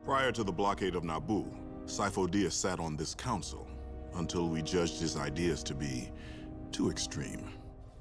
Prior to the blockade of Naboo, Sifo-Dyas sat on this council until we judged his ideas to be too extreme.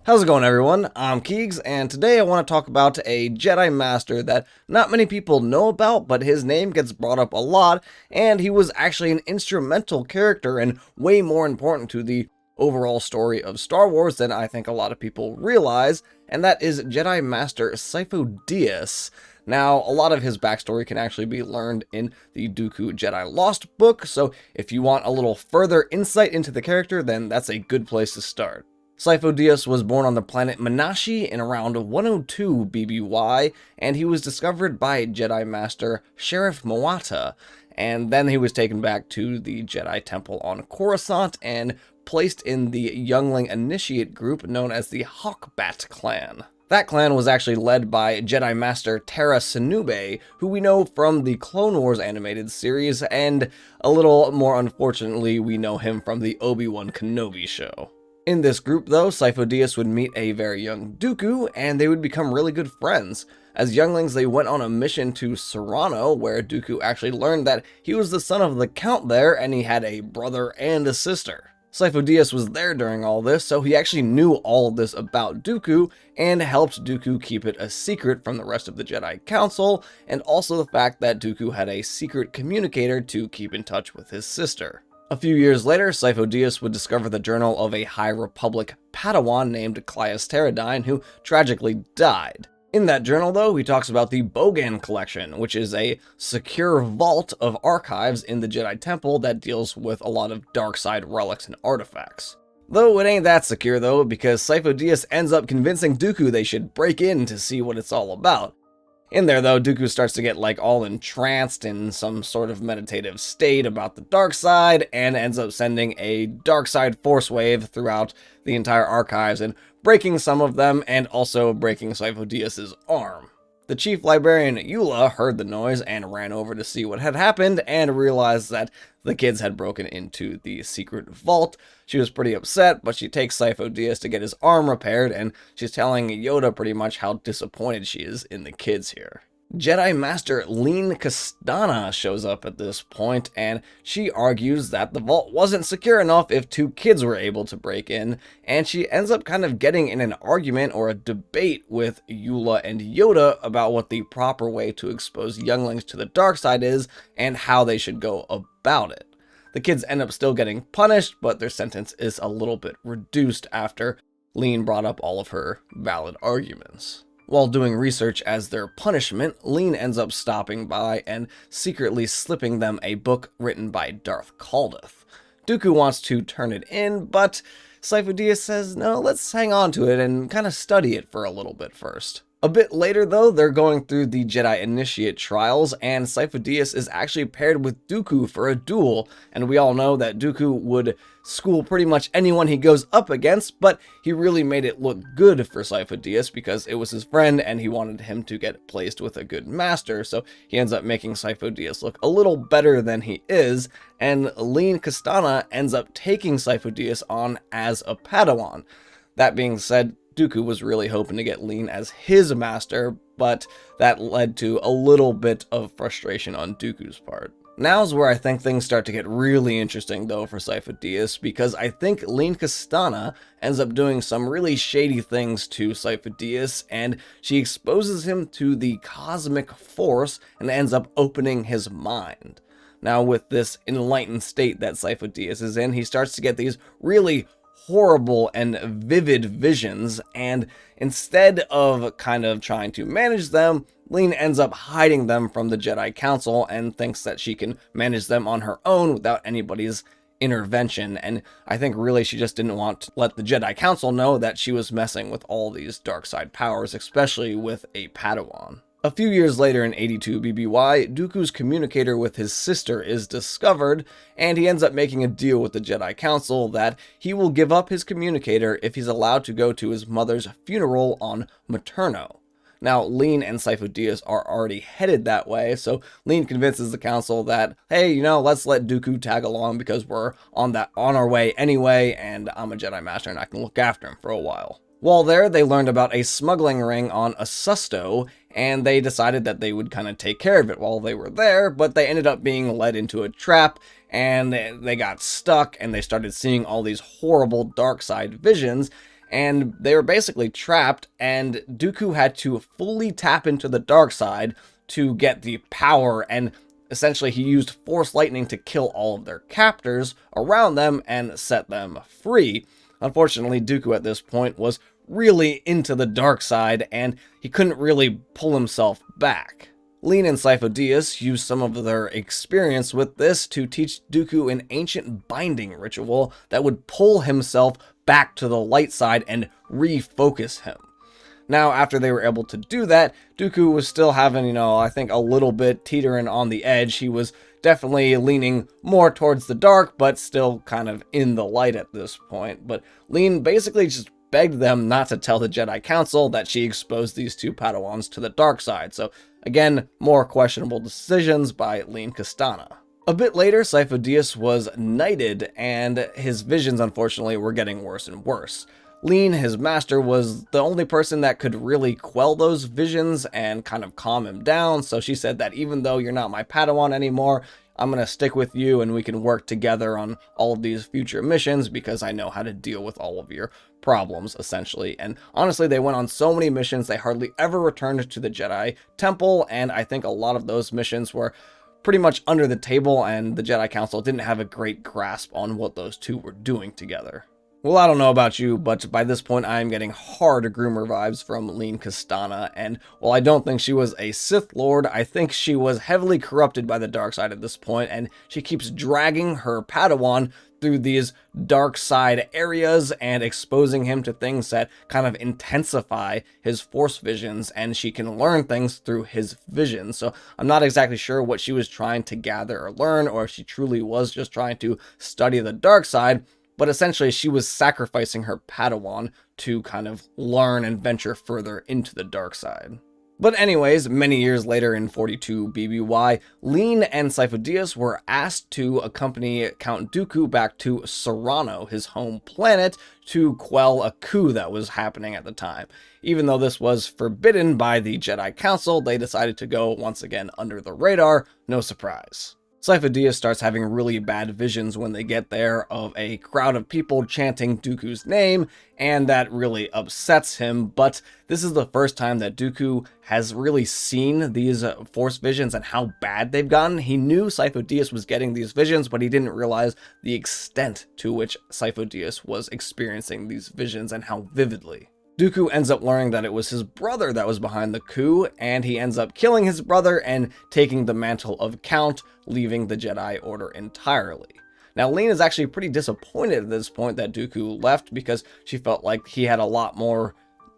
How's it going, everyone? I'm Keegs, and today I want to talk about a Jedi Master that not many people know about, but his name gets brought up a lot, and he was actually an instrumental character and way more important to the overall story of Star Wars than I think a lot of people realize, and that is Jedi Master Sifo-Dyas. Now, a lot of his backstory can actually be learned in the Dooku Jedi Lost book, so if you want a little further insight into the character, then that's a good place to start. Sifo-Dyas was born on the planet Minashi in around 102 BBY, and he was discovered by Jedi Master Sheriff Moata, and then he was taken back to the Jedi Temple on Coruscant and placed in the youngling initiate group known as the Hawkbat clan. That clan was actually led by Jedi Master Tera Sinube, who we know from the Clone Wars animated series, and a little more unfortunately, we know him from the Obi-Wan Kenobi show. In this group, though, Sifo-Dyas would meet a very young Dooku, and they would become really good friends. As younglings, they went on a mission to Serrano, where Dooku actually learned that he was the son of the Count there, and he had a brother and a sister. Sifo-Dyas was there during all this, so he actually knew all of this about Dooku, and helped Dooku keep it a secret from the rest of the Jedi Council, and also the fact that Dooku had a secret communicator to keep in touch with his sister. A few years later, Sifo-Dyas would discover the journal of a High Republic Padawan named Clias Pteridine, who tragically died. In that journal, though, he talks about the Bogan Collection, which is a secure vault of archives in the Jedi Temple that deals with a lot of dark side relics and artifacts. Though it ain't that secure, though, because Sifo-Dyas ends up convincing Dooku they should break in to see what it's all about. In there, though, Dooku starts to get all entranced in some sort of meditative state about the dark side, and ends up sending a dark side force wave throughout the entire archives and breaking some of them, and also breaking Sifo-Dyas' arm. The chief librarian Eula heard the noise and ran over to see what had happened, and realized that the kids had broken into the secret vault. She was pretty upset, but she takes Sifo-Dyas to get his arm repaired, and she's telling Yoda pretty much how disappointed she is in the kids here. Jedi Master Lene Kostana shows up at this point, and she argues that the vault wasn't secure enough if two kids were able to break in, and she ends up kind of getting in an argument or a debate with Eula and Yoda about what the proper way to expose younglings to the dark side is, and how they should go about it. The kids end up still getting punished, but their sentence is a little bit reduced after Lene brought up all of her valid arguments. While doing research as their punishment, Lene ends up stopping by and secretly slipping them a book written by Darth Calduth. Dooku wants to turn it in, but Sifo-Dyas says, no, let's hang on to it and kind of study it for a little bit first. A bit later, though, they're going through the Jedi Initiate trials, and Sifo-Dyas is actually paired with Dooku for a duel, and we all know that Dooku would school pretty much anyone he goes up against, but he really made it look good for Sifo-Dyas because it was his friend and he wanted him to get placed with a good master, so he ends up making Sifo-Dyas look a little better than he is, and Lene Kostana ends up taking Sifo-Dyas on as a Padawan. That being said, Dooku was really hoping to get Lene as his master, but that led to a little bit of frustration on Dooku's part. Now's where I think things start to get really interesting, though, for Sifo-Dyas, because I think Lene Kostana ends up doing some really shady things to Sifo-Dyas, and she exposes him to the cosmic force and ends up opening his mind. Now, with this enlightened state that Sifo-Dyas is in, he starts to get these really horrible and vivid visions, and instead of kind of trying to manage them, Lene ends up hiding them from the Jedi Council and thinks that she can manage them on her own without anybody's intervention, and I think really she just didn't want to let the Jedi Council know that she was messing with all these dark side powers, especially with a Padawan. A few years later in 82 BBY, Dooku's communicator with his sister is discovered, and he ends up making a deal with the Jedi Council that he will give up his communicator if he's allowed to go to his mother's funeral on Materno. Now, Lene and Sifo-Dyas are already headed that way, so Lene convinces the council that, hey, let's let Dooku tag along because we're on our way anyway, and I'm a Jedi Master and I can look after him for a while. While there, they learned about a smuggling ring on Asusto, and they decided that they would kind of take care of it while they were there, but they ended up being led into a trap, and they got stuck, and they started seeing all these horrible dark side visions, and they were basically trapped, and Dooku had to fully tap into the dark side to get the power, and essentially he used Force Lightning to kill all of their captors around them and set them free. Unfortunately, Dooku at this point was really into the dark side, and he couldn't really pull himself back. Lene and Sifo-Dyas used some of their experience with this to teach Dooku an ancient binding ritual that would pull himself back to the light side and refocus him. Now, after they were able to do that, Dooku was still having, I think a little bit teetering on the edge. He was definitely leaning more towards the dark, but still kind of in the light at this point. But Lene basically just begged them not to tell the Jedi Council that she exposed these two Padawans to the dark side. So again, more questionable decisions by Lene Kostana. A bit later, Sifo-Dyas was knighted, and his visions, unfortunately, were getting worse and worse. Lene, his master, was the only person that could really quell those visions and kind of calm him down, so she said that even though you're not my Padawan anymore, I'm going to stick with you and we can work together on all of these future missions because I know how to deal with all of your problems, essentially. And honestly, they went on so many missions, they hardly ever returned to the Jedi Temple, and I think a lot of those missions were pretty much under the table, and the Jedi Council didn't have a great grasp on what those two were doing together. Well, I don't know about you, but by this point I am getting hard groomer vibes from Lene Costana, and while I don't think she was a Sith Lord, I think she was heavily corrupted by the dark side at this point, and she keeps dragging her Padawan through these dark side areas and exposing him to things that kind of intensify his Force visions, and she can learn things through his visions. So I'm not exactly sure what she was trying to gather or learn, or if she truly was just trying to study the dark side, but essentially she was sacrificing her Padawan to kind of learn and venture further into the dark side. But anyways, many years later in 42 BBY, Lene and Sifo-Dyas were asked to accompany Count Dooku back to Serrano, his home planet, to quell a coup that was happening at the time. Even though this was forbidden by the Jedi Council, they decided to go once again under the radar, no surprise. Sifo-Dyas starts having really bad visions when they get there of a crowd of people chanting Dooku's name, and that really upsets him, but this is the first time that Dooku has really seen these Force visions and how bad they've gotten. He knew Sifo-Dyas was getting these visions, but he didn't realize the extent to which Sifo-Dyas was experiencing these visions and how vividly. Dooku ends up learning that it was his brother that was behind the coup, and he ends up killing his brother and taking the mantle of Count, leaving the Jedi Order entirely. Now, Lene is actually pretty disappointed at this point that Dooku left because she felt like he had a lot more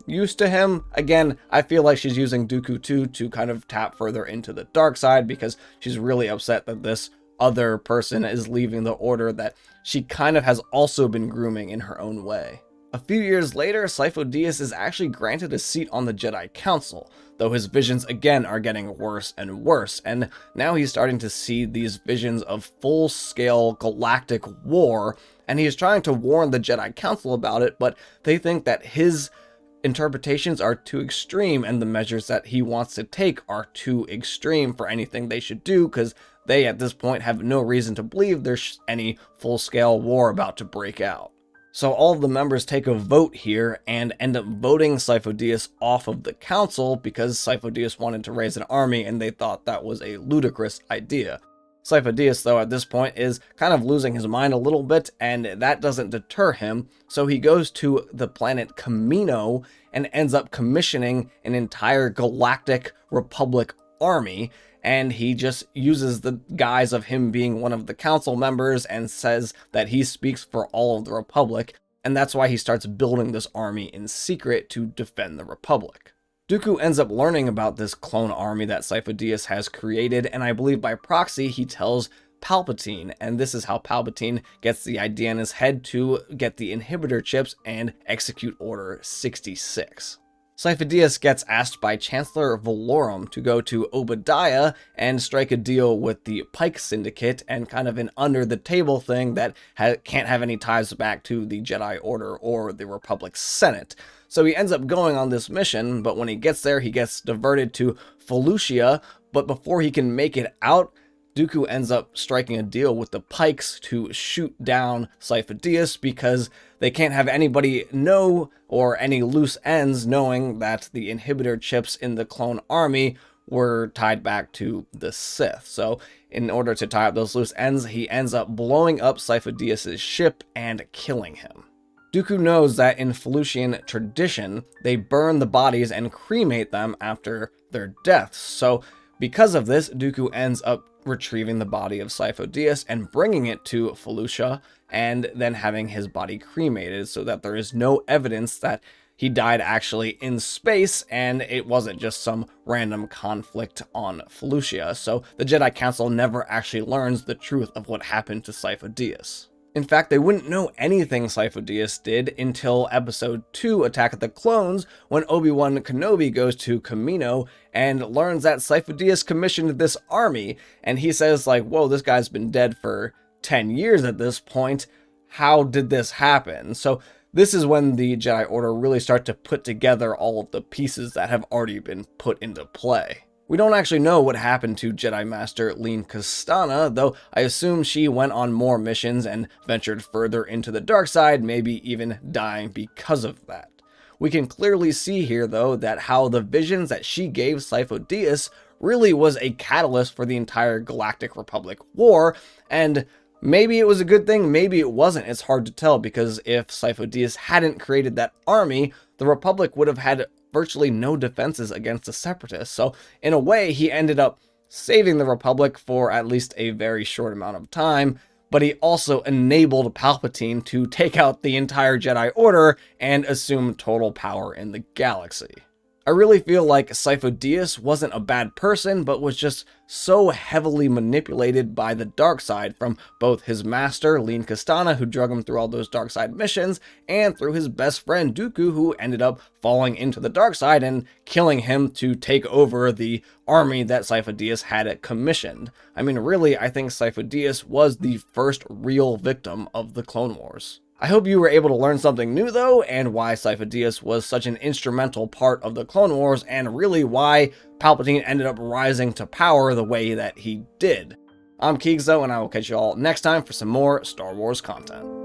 use to him. Again, I feel like she's using Dooku too to kind of tap further into the dark side because she's really upset that this other person is leaving the Order that she kind of has also been grooming in her own way. A few years later, Sifo-Dyas is actually granted a seat on the Jedi Council, though his visions again are getting worse and worse, and now he's starting to see these visions of full-scale galactic war, and he's trying to warn the Jedi Council about it, but they think that his interpretations are too extreme and the measures that he wants to take are too extreme for anything they should do, because they at this point have no reason to believe there's any full-scale war about to break out. So all of the members take a vote here and end up voting Sifo-Dyas off of the council because Sifo-Dyas wanted to raise an army and they thought that was a ludicrous idea. Sifo-Dyas, though, at this point is kind of losing his mind a little bit, and that doesn't deter him, so he goes to the planet Kamino and ends up commissioning an entire Galactic Republic army, and he just uses the guise of him being one of the council members and says that he speaks for all of the Republic, and that's why he starts building this army in secret to defend the Republic. Dooku ends up learning about this clone army that Sifo-Dyas has created, and I believe by proxy he tells Palpatine, and this is how Palpatine gets the idea in his head to get the inhibitor chips and execute Order 66. Sifo-Dyas gets asked by Chancellor Valorum to go to Obadiah and strike a deal with the Pike Syndicate and kind of an under-the-table thing that can't have any ties back to the Jedi Order or the Republic Senate. So he ends up going on this mission, but when he gets there, he gets diverted to Felucia, but before he can make it out, Dooku ends up striking a deal with the Pikes to shoot down Sifo-Dyas because they can't have anybody know, or any loose ends knowing, that the inhibitor chips in the clone army were tied back to the Sith. So in order to tie up those loose ends, he ends up blowing up Sifo-Dyas' ship and killing him. Dooku knows that in Felucian tradition, they burn the bodies and cremate them after their deaths. So because of this, Dooku ends up retrieving the body of Sifo-Dyas and bringing it to Felucia, and then having his body cremated so that there is no evidence that he died actually in space and it wasn't just some random conflict on Felucia. So the Jedi Council never actually learns the truth of what happened to Sifo-Dyas. In fact, they wouldn't know anything Sifo-Dyas did until Episode 2, Attack of the Clones, when Obi-Wan Kenobi goes to Kamino and learns that Sifo-Dyas commissioned this army, and he says, like, whoa, this guy's been dead for 10 years at this point. How did this happen? So this is when the Jedi Order really start to put together all of the pieces that have already been put into play. We don't actually know what happened to Jedi Master Lene Kostana, though I assume she went on more missions and ventured further into the dark side, maybe even dying because of that. We can clearly see here, though, that how the visions that she gave Sifo-Dyas really was a catalyst for the entire Galactic Republic war, and maybe it was a good thing, maybe it wasn't. It's hard to tell, because if Sifo-Dyas hadn't created that army, the Republic would have had virtually no defenses against the Separatists. So in a way, he ended up saving the Republic for at least a very short amount of time, but he also enabled Palpatine to take out the entire Jedi Order and assume total power in the galaxy. I really feel like Sifo-Dyas wasn't a bad person, but was just so heavily manipulated by the dark side from both his master, Lene Kostana, who drug him through all those dark side missions, and through his best friend, Dooku, who ended up falling into the dark side and killing him to take over the army that Sifo-Dyas had commissioned. I mean, really, I think Sifo-Dyas was the first real victim of the Clone Wars. I hope you were able to learn something new, though, and why Sifo-Dyas was such an instrumental part of the Clone Wars, and really why Palpatine ended up rising to power the way that he did. I'm Keegs, though, and I will catch you all next time for some more Star Wars content.